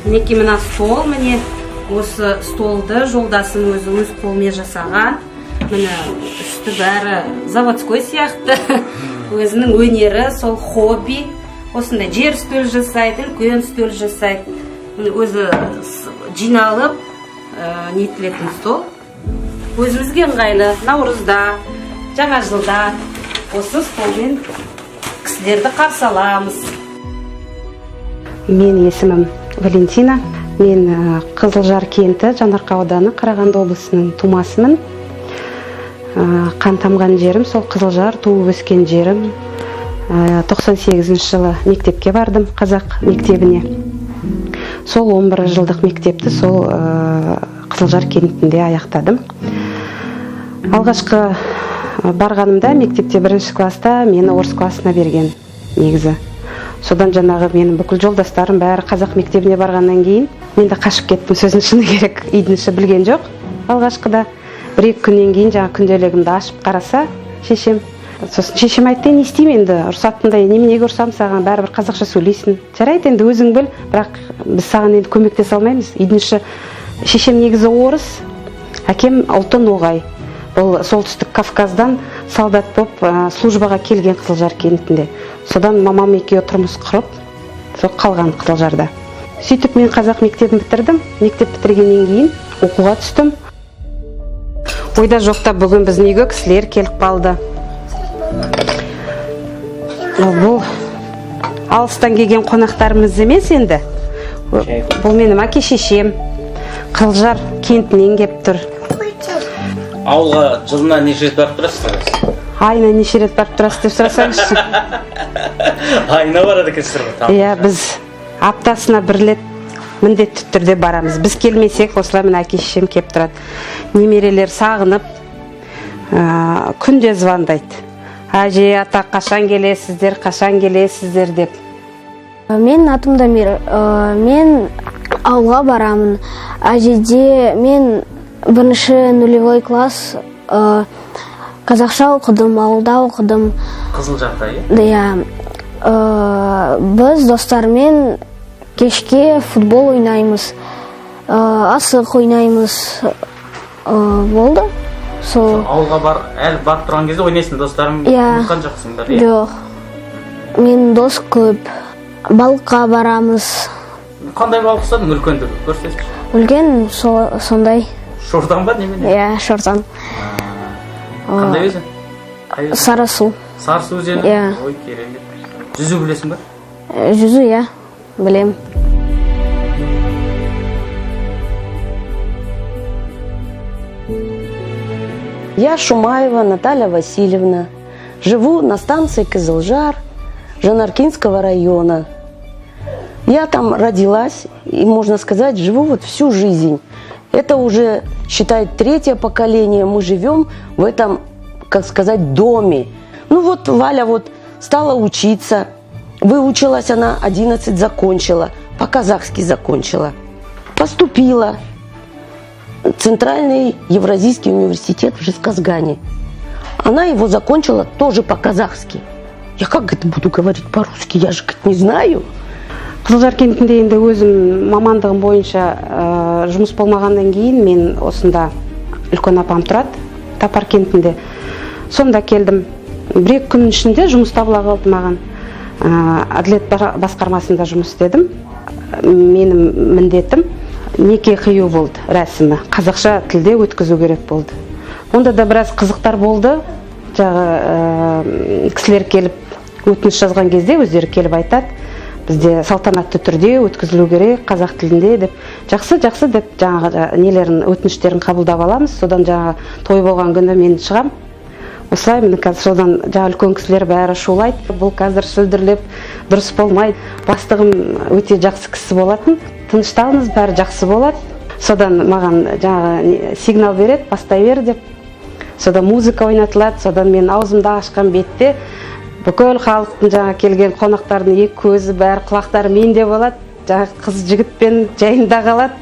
Мінекей мына стол, міне осы столды жолдасым өзі өз қолымен жасаған. Міне үсті бәрі заводской сияқты. Өзінің өнері, сол хобби. Осында жер үстел жасайды, үлкен үстел жасайды. Өзі жиналып нетілетін стол. Өзімізге ыңғайлы, наурызда, жаңа жылда осы столмен кісілерді қарсы аламыз. Мен есімім Валентина. Мен Қызылжар кенті, Жаңаарқа ауданы, Қарағанды облысының тумасымын. Қан тамған жерім, сол Қызылжар, туып өскен жерім. 98 жылы мектепке бардым, қазақ мектебіне. Сол 11 жылдық мектепті сол Қызылжар кентінде аяқтадым. Алғашқы барғанымда мектепте 1-ші класста мені орыс классына берген негізі. Содан жаңағы менің бүкіл жолдастарым бәрі қазақ мектебіне барғаннан кейін мен де қашып кеттім, сөзін шыны керек, үйдің іші білген жоқ. Алғашқыда 1-2 күннен кейін жаңа күнделігімді ашып қараса, шешем. Сосын шешем айтты, не істеймін енді, ұрсатындай, неменеге ұрсам саған, бәрібір қазақша сөйлейсің. Жарайды енді өзің біл, бірақ біз саған енді көмектесе алмаймыз. Үйдің іші шешем негізі орыс, әкем ұлты ноғай. Бұл солтүстік Кавказдан солдат болып службаға келген Қызылжар кентінде. Содан мамам екеуі тұрмыс құрып, сол қалған Қызылжарда. Сөйтіп мен қазақ мектебін бітірдім. Мектеп бітіргеннен кейін оқуға түстім. Ойда жоқта бүгін біздің үйге кісілер келіп қалды. Бұл алыстан келген қонақтарымыз емес енді. Бұл менің әке шешем. Қызылжар кентінен келіп тұр. Ауылға жылына неше рет барып тұрасыз? Айына неше рет барып тұрасыз деп сұрасаңызшы. Айына барады екенсіздер ғой? Иә, біз аптасына 1 рет міндетті түрде барамыз. Біз келмесек, осылай мына әке шешем келіп тұрады. Немерелер сағынып, күнде звондайды. Әже, ата, қашан келесіздер деп. Мен атым Дамир. Мен ауылға барамын. Әжеде мен 1-ші нулевой класс қазақша оқыдым, ауылда оқыдым. Қызылжарда, иә? Біз достармен кешке футбол ойнаймыз, асық ойнаймыз. Болды. Ауылға әлі барып тұрған кезде ойнайсың достарым, ұмытқан жоқсыңдар? Жоқ. Мен дос көп. Балыққа барамыз. Қандай балық ұстадың, үлкенді көрсетші? Үлкен сондай. Шордан ба немене? Иә, шордан. Қандай өзі? Сарысу. Сарысу өзені? Иә. Ой, керемет. Жүзу білесің ба? Жүзу, иә, білем. Я Шумаева Наталья Васильевна. Живу на станции Кызылжар Жанаркинского района. Я там родилась и, можно сказать, живу вот всю жизнь. Это уже, считай, 3-е поколение. Мы живем в этом, как сказать, доме. Ну вот Валя вот стала учиться. Выучилась она, 11 закончила. По-казахски закончила. Поступила в Центральный Евразийский университет в Жезказгане. Она его закончила тоже по-казахски. Я как это буду говорить по-русски? Я же не знаю. Қызылжар кентінде енді өзім мамандығым бойынша жұмыс болмағаннан кейін мен осында үлкен апам тұрады, Тапар кентінде. Сонда келдім. 1-2 күн ішінде жұмыс табыла қалды маған. Әділет басқармасында жұмыс істедім. Менің міндетім неке қию болды, рәсімі. Қазақша тілде өткізу керек болды. Онда да біраз қызықтар болды. Жағы кісілер келіп өтініш жазған кезде өздері келіп айтады. Бізде салтанатты түрде өткізілу керек, қазақ тілінде деп. Жақсы деп жаңағы нелерін, өтініштерін қабылдап аламыз. Содан жаңағы той болған күні мен шығам. Осылай мені қазір содан жаңа үлкен кісілер бәрі шулайды. Бұл қазір сүлдірлеп дұрыс болмайды. Бастығым өте жақсы кісі болатын. Тынышталыңыз, бәрі жақсы болады. Содан маған жаңағы сигнал береді, бастай бер деп. Содан музыка ойнатылады. Содан мен аузымды ашқан бетте бүкіл халықтың жаңа келген қонақтардың екі көзі бәрі құлақтары менде болады. Жаңа қыз жігітпен жайында қалады.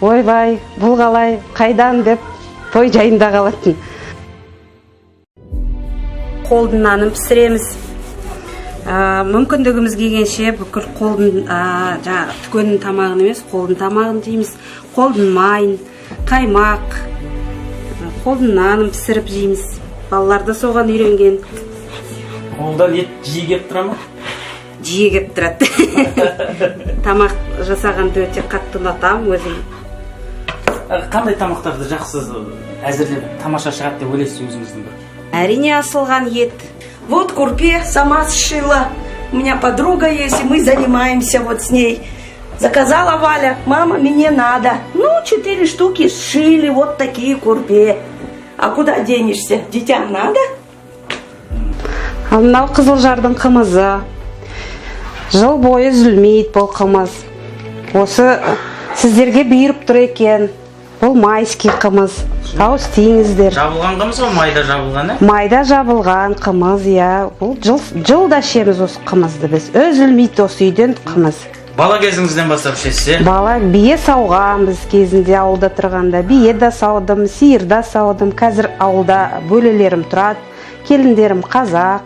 Ойбай, бұл қалай, қайдан деп той жайында қалатын. Қолдың нанын пісіреміз. мүмкіндігіміз келгенше бүкіл қолдың жаңағы дүкеннің тамағын емес, қолдың тамағын жейміз. Қолдың майын, қаймақ, қолдың нанын пісіріп жейміз. Балалар да соған үйренген. Қолдан ет жиі келіп тұра ма? Жиі келіп тұрады. Тамақ жасағанды өте қатты ұнатамын өзім. Қандай тамақтарды жақсы әзірлеп тамаша шығады деп ойлайсыз өзіңіздің бір? Әрине асылған ет. Вот курпе сама сшила. У меня подруга есть, и мы занимаемся вот с ней. Заказала Валя: мама, мне надо. Ну, 4 штуки сшили, вот такие курпе. А куда денешься? Детям надо? Ал мынау Қызылжардың қымызы. Жыл бойы үзілмейді бұл қымыз. Осы сіздерге бұйырып тұр екен. Бұл майский қымыз. Дауыс тиіңіздер. Жабылған қымыз ба, майда жабылған, Майда жабылған қымыз, иә. Бұл жылда ішеміз осы қымызды біз. Үзілмейді осы үйден қымыз. Бала кезіңізден бастап ішесіз, Бала бие сауған біз кезінде ауылда тұрғанда. Бие да саудым, сиыр да саудым. Қазір ауылда бөлелерім тұрады. Келіндерім қазақ.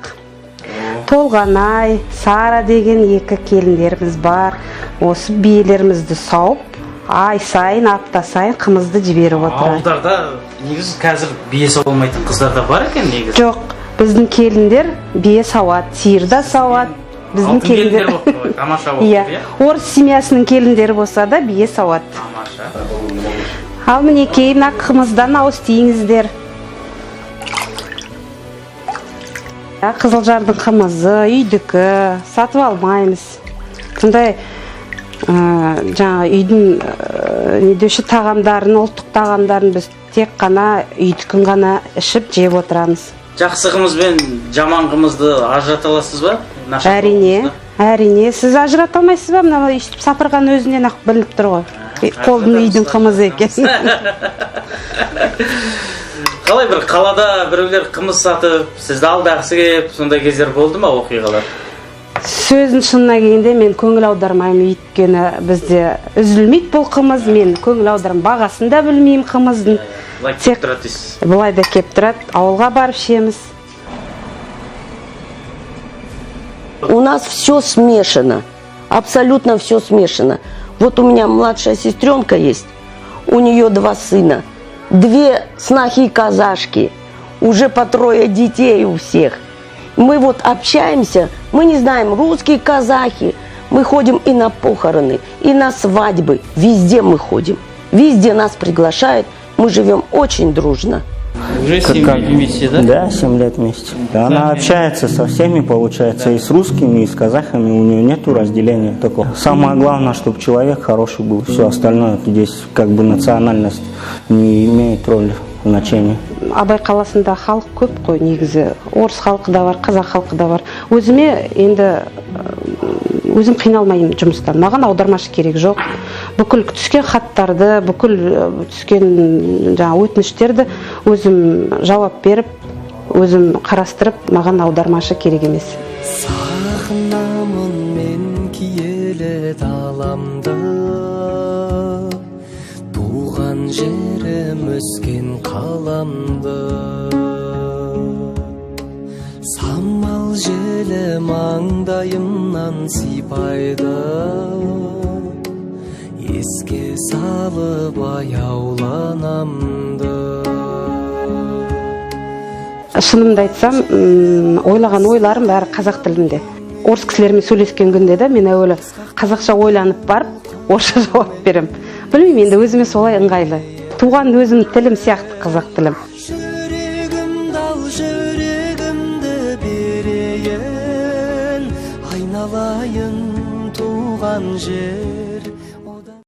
Толғанай, Сара деген 2 келіндеріміз бар. Осы биелерімізді сауып, ай сайын, апта сайын қымызды жіберіп отырады. Ауылдарда негізі қазір бие сауылмайтын қыздар да бар екен негізі. Жоқ, біздің келіндер бие сауады, сиыр да сауады. Біздің келіндер тамаша болып, иә. Орыс семьясының келіндері болса да бие сауады. Тамаша. Ал мінекей, мына қымыздан ауыз тиіңіздер. Қызылжардың қымызы, үйдікі, сатып алмаймыз. Бұндай жаңа үйдің недеуші тағамдарын, ұлттық тағамдарын біз тек қана үйдікін ғана ішіп жеп отырамыз. Жақсы қымыз бен жаман қымызды ажырата аласыз ба? Әрине, әрине. Сіз ажырата алмайсыз ба? Мына үйтіп сапырған өзінен ақ біліп тұр ғой. Қолдың үйдің қымызы екен. Қалай бір қалада біреулер қымыз сатып, сізді алдағысы келіп, сондай кездер болды ма, оқиғалар? Сөздің шынына келгенде мен көңіл аудармаймын, өйткені бізде үзілмейді бұл қымыз, мен көңіл аудармаймын, бағасын да білмеймін қымыздың. Бұлай кеп тұрады дейсіз. Бұлай да кеп тұрады, ауылға барып ішеміз. У нас все смешано, абсолютно все смешано. Вот у меня младшая сестренка есть, у нее 2 сына, 2 снохи-казашки, уже по 3 детей у всех. Мы вот общаемся, мы не знаем, русские, казахи, мы ходим и на похороны, и на свадьбы, везде мы ходим, везде нас приглашают, мы живем очень дружно. Уже 7 лет вместе, да? Да, 7 лет вместе. Она общается со всеми, получается, и с русскими, и с казахами. У нее нету разделения такого. Самое главное, чтобы человек хороший был. Все остальное здесь как бы национальность не имеет роли, значения. Абай қаласында халық көп қой негізі. Орыс халқы да бар, қазақ халқы да бар. Өзіме енді өзім қиналмаймын жұмыстан. Маған аудармашы керек жоқ. Бүкіл түскен хаттарды, бүкіл түскен өтініштерді өзім жауап беріп, өзім қарастырып, маған аудармашы керек емес. Сағынамын мен киелі даламды, туған жерім өскен қаламды. Самал желі маңдайымнан сипайды, еске салып аяуланамды. Шынымды айтсам, ойлаған ойларым бәрі қазақ тілінде. Орыс кісілермен сөйлескен күнде де мен әуелі қазақша ойланып барып, орысша жауап берем. Білмеймін, енді өзіме солай ыңғайлы. Туған өзім тілім сияқты қазақ тілім. Жүрегімді ал, жүрегімді берейін, айналайын туған жер.